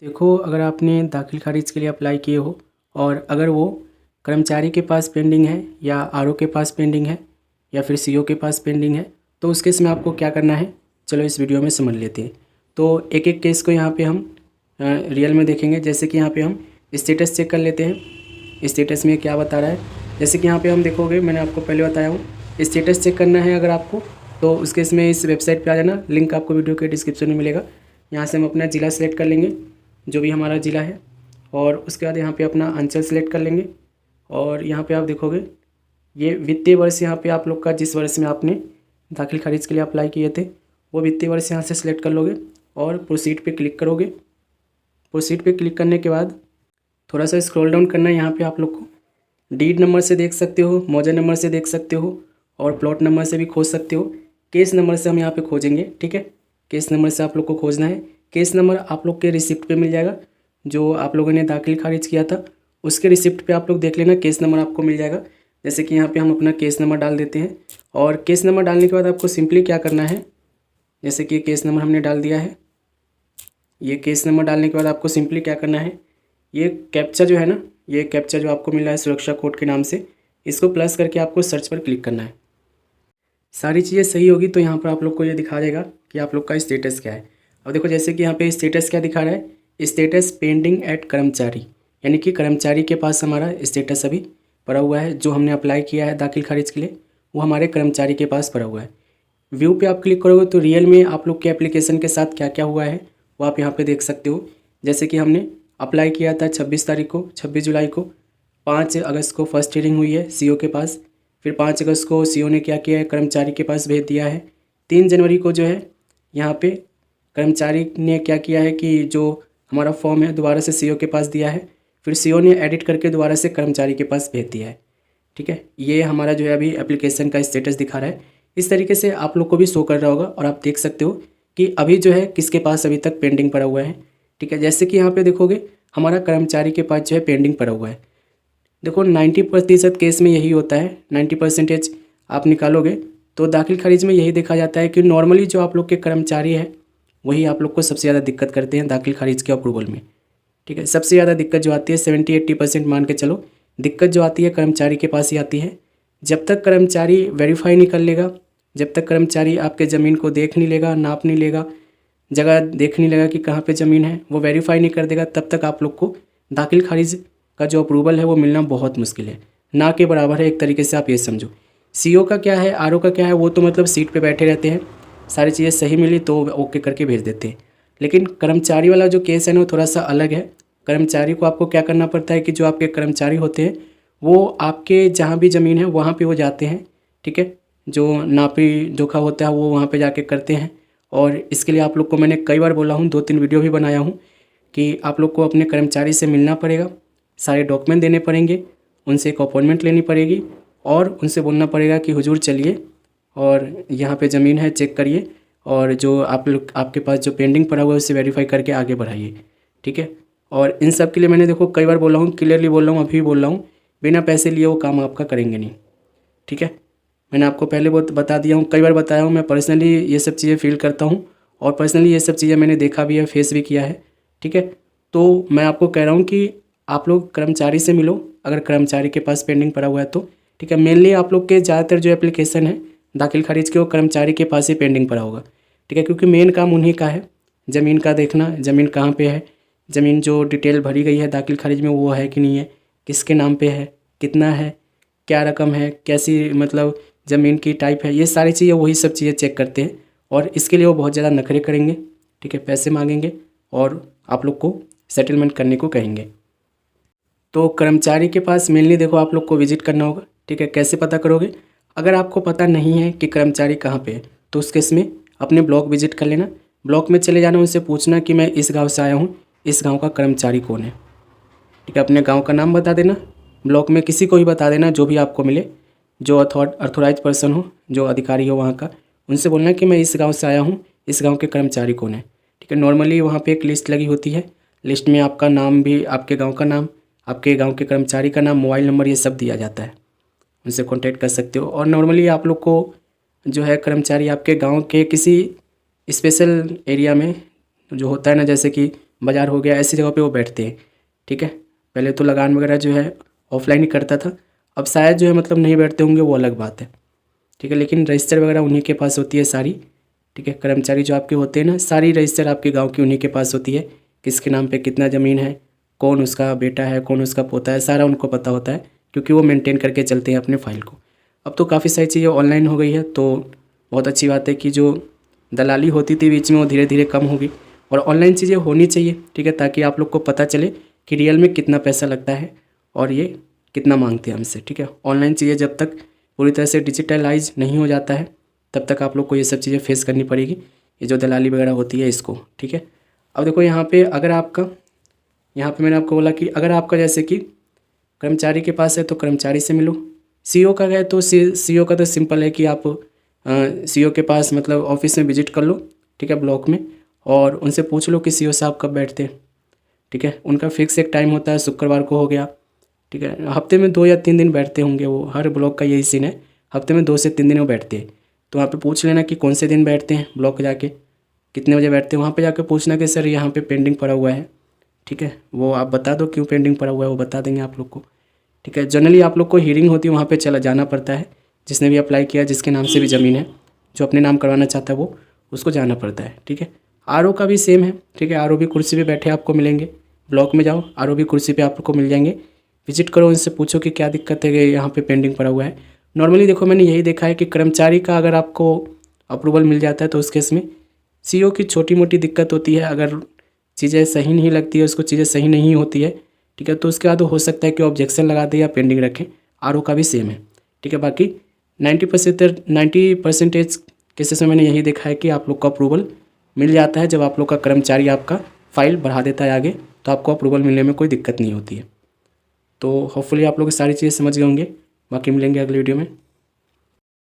देखो, अगर आपने दाखिल खारिज के लिए अप्लाई किए हो और अगर वो कर्मचारी के पास पेंडिंग है या आरओ के पास पेंडिंग है या फिर सीओ के पास पेंडिंग है, तो उस केस में आपको क्या करना है, चलो इस वीडियो में समझ लेते हैं। तो एक एक केस को यहाँ पे हम रियल में देखेंगे। जैसे कि यहाँ पे हम स्टेटस चेक कर लेते हैं, स्टेटस में क्या बता रहा है। जैसे कि यहाँ पे हम देखोगे, मैंने आपको पहले बताया हूँ, स्टेटस चेक करना है अगर आपको, तो उस केस में इस वेबसाइट पे आ जाना। लिंक आपको वीडियो के डिस्क्रिप्शन में मिलेगा। यहाँ से हम अपना ज़िला सेलेक्ट कर लेंगे, जो भी हमारा ज़िला है, और उसके बाद यहाँ पे अपना अंचल सेलेक्ट कर लेंगे। और यहाँ पे आप देखोगे ये वित्तीय वर्ष, यहाँ पे आप लोग का जिस वर्ष में आपने दाखिल खारिज के लिए अप्लाई किए थे वो वित्तीय वर्ष यहाँ से सिलेक्ट कर लोगे और प्रोसीड पे क्लिक करोगे। प्रोसीड पे क्लिक करने के बाद थोड़ा सा स्क्रॉल डाउन करना है। यहाँ पे आप लोग को डीड नंबर से देख सकते हो, मौजा नंबर से देख सकते हो और प्लॉट नंबर से भी खोज सकते हो। केस नंबर से हम यहाँ पे खोजेंगे, ठीक है। केस नंबर से आप लोग को खोजना है। केस नंबर आप लोग के रिसिप्ट पे मिल जाएगा, जो आप लोगों ने दाखिल खारिज किया था उसके रिसिप्ट पे आप लोग देख लेना, केस नंबर आपको मिल जाएगा। जैसे कि यहाँ पे हम अपना केस नंबर डाल देते हैं और केस नंबर डालने के बाद आपको सिंपली क्या करना है, जैसे कि केस नंबर हमने डाल दिया है। ये केस नंबर डालने के बाद आपको सिंपली क्या करना है, ये कैप्चा जो है ना, ये कैप्चा जो आपको मिल रहा है सुरक्षा कोड के नाम से, इसको प्लस करके आपको सर्च पर क्लिक करना है। सारी चीज़ें सही होगी तो यहाँ पर आप लोग को ये दिखा देगा कि आप लोग का स्टेटस क्या है। अब देखो, जैसे कि यहाँ पे स्टेटस क्या दिखा रहा है, स्टेटस पेंडिंग एट कर्मचारी, यानी कि कर्मचारी के पास हमारा स्टेटस अभी पड़ा हुआ है। जो हमने अप्लाई किया है दाखिल खारिज के लिए वो हमारे कर्मचारी के पास पड़ा हुआ है। व्यू पे आप क्लिक करोगे तो रियल में आप लोग के एप्लीकेशन के साथ क्या क्या हुआ है वो आप यहाँ पे देख सकते हो। जैसे कि हमने अप्लाई किया था 26 तारीख को, 26 जुलाई को। 5 अगस्त को फर्स्ट हियरिंग हुई है सीओ के पास। फिर 5 अगस्त को सीओ ने क्या किया है, कर्मचारी के पास भेज दिया है। 3 जनवरी को जो है यहाँ पे कर्मचारी ने क्या किया है कि जो हमारा फॉर्म है दोबारा से सीओ के पास दिया है। फिर सीओ ने एडिट करके दोबारा से कर्मचारी के पास भेज दिया है, ठीक है। ये हमारा जो है अभी एप्लीकेशन का स्टेटस दिखा रहा है। इस तरीके से आप लोग को भी शो कर रहा होगा और आप देख सकते हो कि अभी जो है किसके पास अभी तक पेंडिंग पड़ा हुआ है, ठीक है। जैसे कि यहाँ पे देखोगे हमारा कर्मचारी के पास जो है पेंडिंग पड़ा हुआ है। देखो 90% केस में यही होता है, 90% आप निकालोगे तो दाखिल खारिज में यही देखा जाता है कि नॉर्मली जो आप लोग के कर्मचारी है वही आप लोग को सबसे ज़्यादा दिक्कत करते हैं दाखिल खारिज के अप्रूवल में, ठीक है। सबसे ज़्यादा दिक्कत जो आती है 70-80% मान के चलो, दिक्कत जो आती है कर्मचारी के पास ही आती है। जब तक कर्मचारी वेरीफाई नहीं कर लेगा, जब तक कर्मचारी आपके ज़मीन को देख नहीं लेगा, नाप नहीं लेगा, जगह देख नहीं लेगा कि कहाँ पे ज़मीन है, वो वेरीफाई नहीं कर देगा, तब तक आप लोग को दाखिल खारिज का जो अप्रूवल है वो मिलना बहुत मुश्किल है, ना के बराबर है। एक तरीके से आप ये समझो। सीओ का क्या है, आरओ का क्या है, वो तो मतलब सीट पे बैठे रहते हैं, सारी चीज़ें सही मिली तो ओके करके भेज देते हैं। लेकिन कर्मचारी वाला जो केस है ना वो थोड़ा सा अलग है। कर्मचारी को आपको क्या करना पड़ता है कि जो आपके कर्मचारी होते हैं वो आपके जहाँ भी ज़मीन है वहाँ पे वो जाते हैं, ठीक है। जो नापी जोखा होता है वो वहाँ पे जाके करते हैं। और इसके लिए आप लोग को मैंने कई बार बोला हूँ, 2-3 वीडियो भी बनाया हूँ कि आप लोग को अपने कर्मचारी से मिलना पड़ेगा, सारे डॉक्यूमेंट देने पड़ेंगे, उनसे एक अपॉइंटमेंट लेनी पड़ेगी और उनसे बोलना पड़ेगा कि हुजूर चलिए और यहाँ पे ज़मीन है चेक करिए और जो आप लोग आपके पास जो पेंडिंग पड़ा हुआ है उसे वेरीफाई करके आगे बढ़ाइए, ठीक है। और इन सब के लिए मैंने देखो कई बार बोला हूँ, क्लियरली बोल रहा हूँ, अभी भी बोल रहा हूँ, बिना पैसे लिए वो काम आपका करेंगे नहीं, ठीक है। मैंने आपको पहले बहुत बता दिया हूँ, कई बार बताया हूँ, मैं पर्सनली ये सब चीज़ें फील करता हूँ और पर्सनली ये सब चीज़ें मैंने देखा भी है, फेस भी किया है, ठीक है। तो मैं आपको कह रहा हूँ कि आप लोग कर्मचारी से मिलो अगर कर्मचारी के पास पेंडिंग पड़ा हुआ है तो, ठीक है। मेनली आप लोग के ज़्यादातर जो एप्लीकेशन है दाखिल खारिज के वो कर्मचारी के पास ही पेंडिंग पड़ा होगा, ठीक है। क्योंकि मेन काम उन्हीं का है, ज़मीन का देखना, ज़मीन कहाँ पे है, ज़मीन जो डिटेल भरी गई है दाखिल खारिज में वो है कि नहीं है, किसके नाम पे है, कितना है, क्या रकम है, कैसी मतलब ज़मीन की टाइप है, ये सारी चीज़ें वही सब चीज़ें चेक करते हैं। और इसके लिए वो बहुत ज़्यादा नखरे करेंगे, ठीक है, पैसे मांगेंगे और आप लोग को सेटलमेंट करने को कहेंगे। तो कर्मचारी के पास मेनली देखो आप लोग को विजिट करना होगा, ठीक है। कैसे पता करोगे, अगर आपको पता नहीं है कि कर्मचारी कहाँ पे है तो उस केस में अपने ब्लॉक विजिट कर लेना। ब्लॉक में चले जाना, उनसे पूछना कि मैं इस गांव से आया हूँ, इस गांव का कर्मचारी कौन है, ठीक है। अपने गांव का नाम बता देना, ब्लॉक में किसी को भी बता देना जो भी आपको मिले, जो अथॉराइज पर्सन हो, जो अधिकारी हो वहाँ का, उनसे बोलना कि मैं इस गाँव से आया हूँ, इस गाँव के कर्मचारी कौन है, ठीक है। नॉर्मली वहाँ पर एक लिस्ट लगी होती है, लिस्ट में आपका नाम भी, आपके गाँव का नाम, आपके गांव के कर्मचारी का नाम, मोबाइल नंबर, ये सब दिया जाता है, उनसे कांटेक्ट कर सकते हो। और नॉर्मली आप लोग को जो है कर्मचारी आपके गांव के किसी स्पेशल एरिया में जो होता है ना, जैसे कि बाज़ार हो गया, ऐसी जगह पे वो बैठते हैं। ठीक है, पहले तो लगान वगैरह जो है ऑफलाइन ही करता था, अब शायद जो है मतलब नहीं बैठते होंगे, वो अलग बात है। ठीक है, लेकिन रजिस्टर वगैरह उन्हीं के पास होती है सारी। ठीक है, कर्मचारी जो आपके होते हैं ना, सारी रजिस्टर आपके गाँव की उन्हीं के पास होती है। किसके नाम पे कितना ज़मीन है, कौन उसका बेटा है, कौन उसका पोता है, सारा उनको पता होता है, क्योंकि वो मेंटेन करके चलते हैं अपने फाइल को। अब तो काफ़ी सारी चीज़ें ऑनलाइन हो गई है, तो बहुत अच्छी बात है कि जो दलाली होती थी बीच में वो धीरे धीरे कम होगी और ऑनलाइन चीज़ें होनी चाहिए। ठीक है, ताकि आप लोग को पता चले कि रियल में कितना पैसा लगता है और ये कितना मांगते हैं हमसे। ठीक है, ऑनलाइन चीज़ें जब तक पूरी तरह से डिजिटलाइज नहीं हो जाता है तब तक आप लोग को ये सब चीज़ें फेस करनी पड़ेगी, ये जो दलाली वगैरह होती है इसको। ठीक है, अब देखो यहाँ पे अगर आपका, यहाँ पे मैंने आपको बोला कि अगर आपका जैसे कि कर्मचारी के पास है तो कर्मचारी से मिलो, सीईओ का है तो सीईओ का तो सिंपल है कि आप सीईओ के पास मतलब ऑफिस में विजिट कर लो। ठीक है, ब्लॉक में, और उनसे पूछ लो कि सीईओ साहब कब बैठते हैं। ठीक है, उनका फिक्स एक टाइम होता है, शुक्रवार को हो गया। ठीक है, हफ्ते में 2 या 3 दिन बैठते होंगे वो, हर ब्लॉक का यही सीन है, हफ्ते में 2 से 3 दिन वो बैठते हैं। तो वहाँ पे पूछ लेना कि कौन से दिन बैठते हैं, ब्लॉक जाके कितने बजे बैठते हैं, वहाँ पे जाके पूछना कि सर यहाँ पे पेंडिंग पड़ा हुआ है। ठीक है, वो आप बता दो क्यों पेंडिंग पड़ा हुआ है, वो बता देंगे आप लोग को। ठीक है, जनरली आप लोग को हीयरिंग होती है, वहाँ पे चला जाना पड़ता है, जिसने भी अप्लाई किया, जिसके नाम से भी ज़मीन है, जो अपने नाम करवाना चाहता है वो, उसको जाना पड़ता है। ठीक है, आरओ का भी सेम है। ठीक है, आरओ भी कुर्सी पे बैठे आपको मिलेंगे, ब्लॉक में जाओ आरओ भी कुर्सी पे आपको मिल जाएंगे, विजिट करो, उनसे पूछो कि क्या दिक्कत है कि यहाँ पे पेंडिंग पड़ा हुआ है। नॉर्मली देखो मैंने यही देखा है कि कर्मचारी का अगर आपको अप्रूवल मिल जाता है तो उस केस में सीईओ की छोटी मोटी दिक्कत होती है, अगर चीज़ें सही नहीं लगती है उसको, चीज़ें सही नहीं होती है। ठीक है, तो उसके बाद हो सकता है कि ऑब्जेक्शन लगा दे या पेंडिंग रखें। आरओ का भी सेम है। ठीक है, बाकी 90% केसेस में मैंने यही देखा है कि आप लोग को अप्रूवल मिल जाता है जब आप लोग का कर्मचारी आपका फाइल बढ़ा देता है आगे, तो आपको अप्रूवल मिलने में कोई दिक्कत नहीं होती है। तो होपफुली आप लोग सारी चीज़ें समझ गए होंगे, बाकी मिलेंगे अगले वीडियो में।